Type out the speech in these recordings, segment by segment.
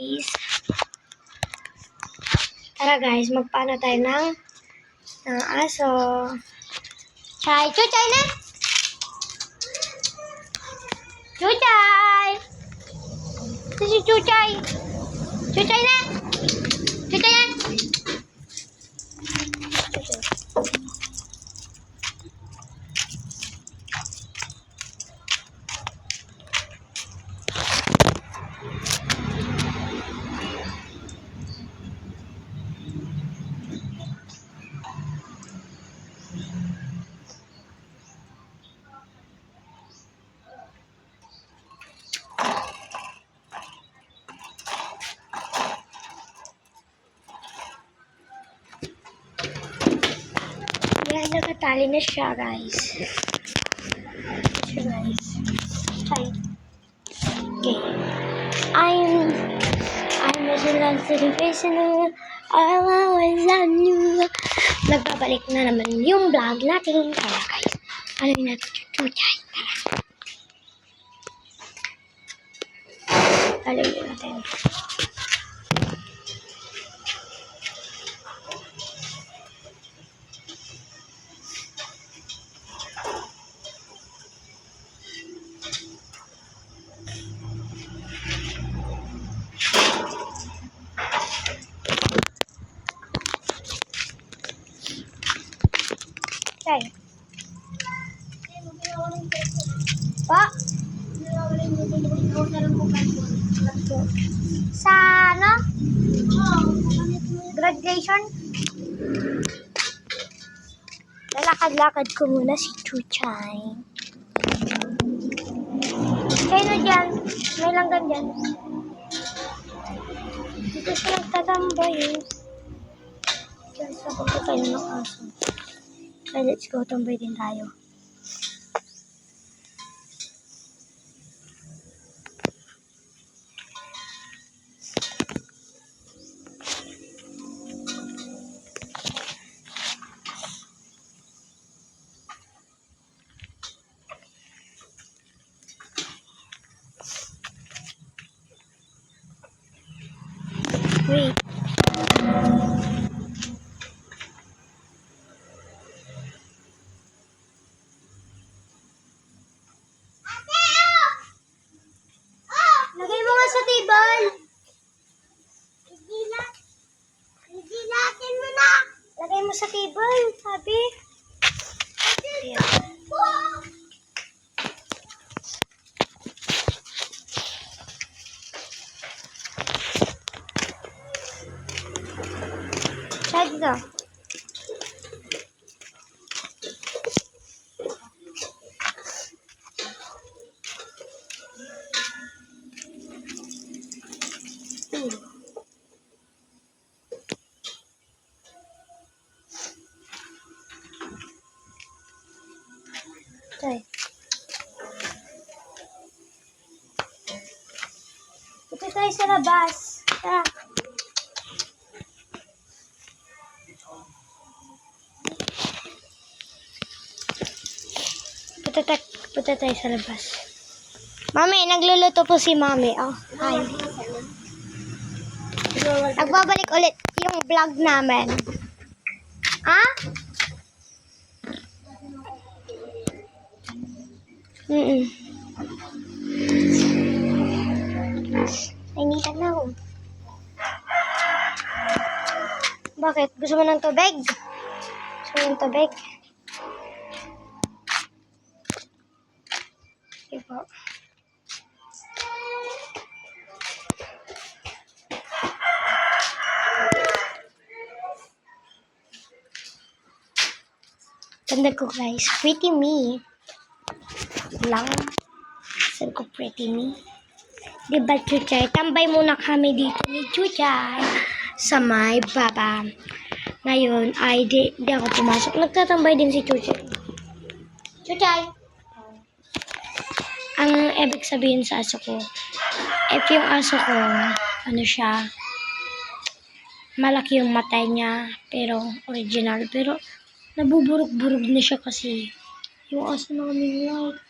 guys. Tara guys, magpaano tayo ng aso. Chay! Chuchay na! Chuchay! Ito si Chuchay! Chuchay na! Chuchay na! Yan, nakatali na siya guys. Chay. Okay. I'm a city prisoner. I'm always on you. Nagbabalik na naman yung vlog natin. Kaya guys, ano yung natutuchay? Tara. Alagyan natin. Okay. Pa? Sa ano? Graduation? Lalakad-lakad ko muna si Chuchay. Kayo na dyan. May langgam dyan. Dito siya nagtatambay eh. Diyan sa pagkakain ng aso. Okay, let's go. Tambay din tayo. Wait. Lagay mo nga sa table. Hindi natin mo na. Lagay mo sa table, sabi. Ayan. Siya dito. Okay. Ito tayo sa labas. Tara. Punta tayo sa labas. Mami, nagluluto po si Mami. Oh, hi. Nagbabalik ulit yung vlog namin. Ah? Nainitan na ako. Bakit? Gusto mo ng tubig? Gusto mo ng tubig? Okay po. Ganda ko guys. Pretty me. Lang. Saan ko pretty me? Diba Chuchay? Tambay muna kami dito ni Chuchay. Sa may baba. Ngayon ay di ako pumasok. Nagtatambay din si Chuchay. Chuchay! Ang ibig sabihin sa aso ko, if yung aso ko, ano siya, malaki yung mata niya, pero original, pero nabuburog-burog na siya kasi yung aso namin white,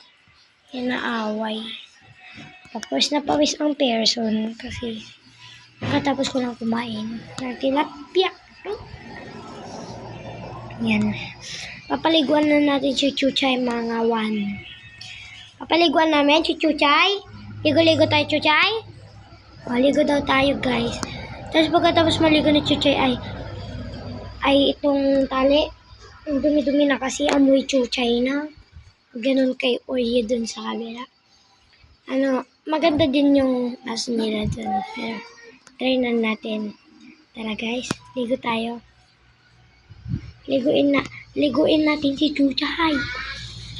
inaaway. Tapos napawis ang person kasi Pagkatapos ko lang kumain ng tilapia. Yan. Papaliguan na natin si Chuchay mga 1. Papaliguan namin si Chuchay. Ligo-ligo tayo, Chuchay. O, ligo daw tayo, guys. Tapos pagkatapos maligo ni Chuchay ay itong tali. Ang dumi-dumi na kasi amoy Chuchay na. Ganun kay Oreo dun sa kabila. Maganda din yung aso nila dun. Pero, try na natin. Tara guys, ligo tayo. Liguin natin si Chuchay.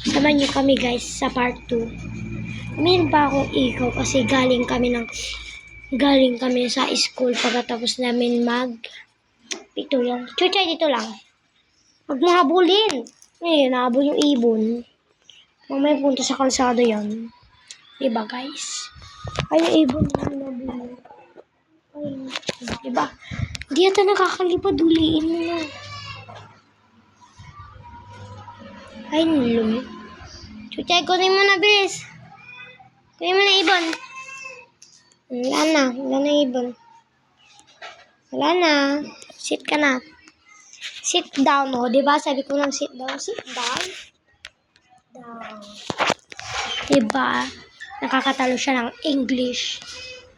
Samahan niyo kami guys sa part 2. Meron pa akong ikaw kasi galing kami sa school pagkatapos namin dito lang. Chuchay, dito lang. Huwag mo habulin. Nahabol yung ibon. Mamaya punta sa kalsada yan. Diba guys? Ay, yung ibon na nahabol. Ay, diba? Hindi yata nakakalipad. Huliin mo na. Ay, nilumi. Chuchay, kunin mo na, bilis. Kunin mo na ibon. Wala na ibon. Wala na. Sit ka na. Sit down, oh. Diba? Sabi ko lang sit down. Sit down. Down. Diba? Nakakatalo siya ng English.